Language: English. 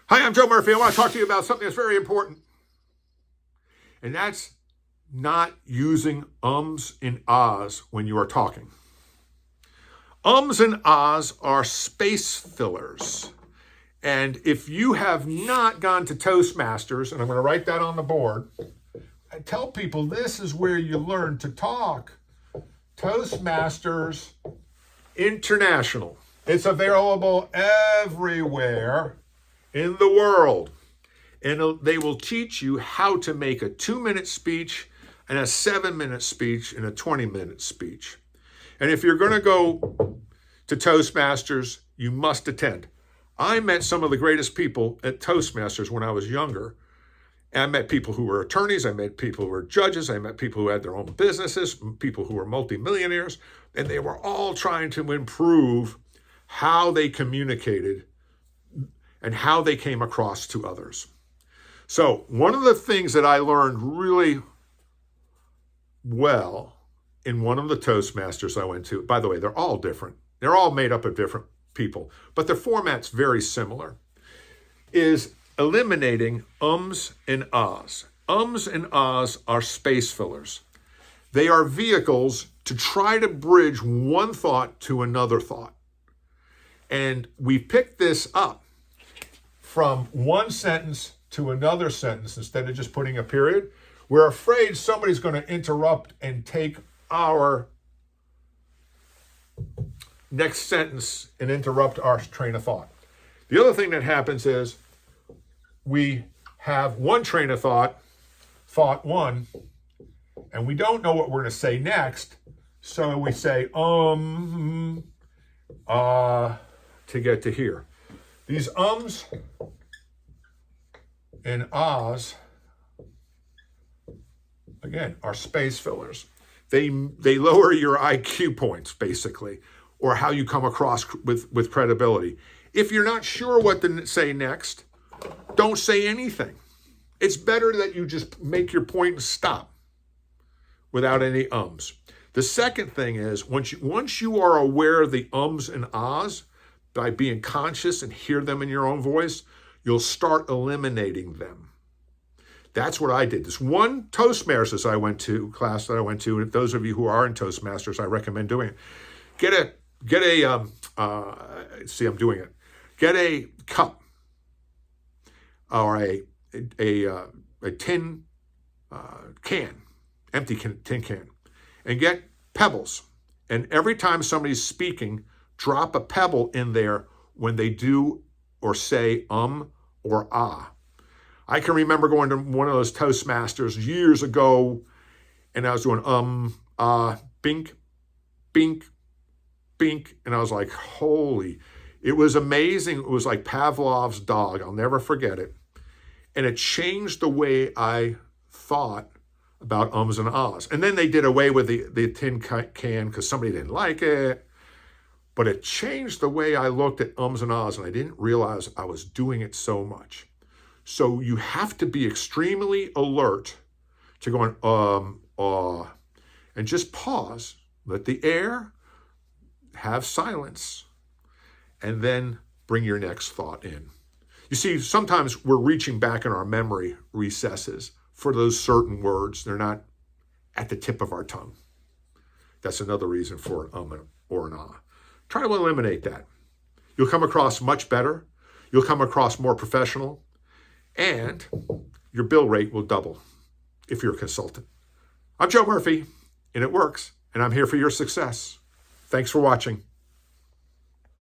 Hi, I'm Joe Murphy. I want to talk to you about something that's very important. And that's not using ums and ahs when you are talking. Ums and ahs are space fillers. And if you have not gone to Toastmasters, and I'm going to write that on the board, I tell people this is where you learn to talk. Toastmasters International. It's available everywhere in the world. And they will teach you how to make a 2-minute speech and a 7-minute speech and a 20-minute speech. And if you're going to go to Toastmasters, you must attend. I met some of the greatest people at Toastmasters when I was younger. And I met people who were attorneys. I met people who were judges. I met people who had their own businesses, people who were multimillionaires. And they were all trying to improve how they communicated and how they came across to others. So one of the things that I learned really well in one of the Toastmasters I went to, by the way, they're all different. They're all made up of different people, but the format's very similar, is eliminating ums and ahs. Ums and ahs are space fillers. They are vehicles to try to bridge one thought to another thought. And we picked this up from one sentence to another sentence instead of just putting a period. We're afraid somebody's going to interrupt and take our next sentence and interrupt our train of thought. The other thing that happens is we have one train of thought, thought one, and we don't know what we're going to say next. So we say, to get to here. These ums and ahs, again, are space fillers. They lower your IQ points, basically, or how you come across with credibility. If you're not sure what to say next, don't say anything. It's better that you just make your point and stop without any ums. The second thing is, once you are aware of the ums and ahs, by being conscious and hear them in your own voice, you'll start eliminating them. That's what I did. This one Toastmasters class that I went to, and those of you who are in Toastmasters, I recommend doing it. Get a cup or a tin can, empty tin can, and get pebbles. And every time somebody's speaking, drop a pebble in there when they do or say or ah. I can remember going to one of those Toastmasters years ago, and I was doing bink, bink, bink, and I was like, holy, it was amazing. It was like Pavlov's dog. I'll never forget it. And it changed the way I thought about ums and ahs. And then they did away with the tin can because somebody didn't like it. But it changed the way I looked at ums and ahs, and I didn't realize I was doing it so much. So you have to be extremely alert to going, and just pause, let the air have silence, and then bring your next thought in. You see, sometimes we're reaching back in our memory recesses for those certain words. They're not at the tip of our tongue. That's another reason for an or an ah. Try to eliminate that. You'll come across much better. You'll come across more professional. And your bill rate will double if you're a consultant. I'm Joe Murphy, and it works. And I'm here for your success. Thanks for watching.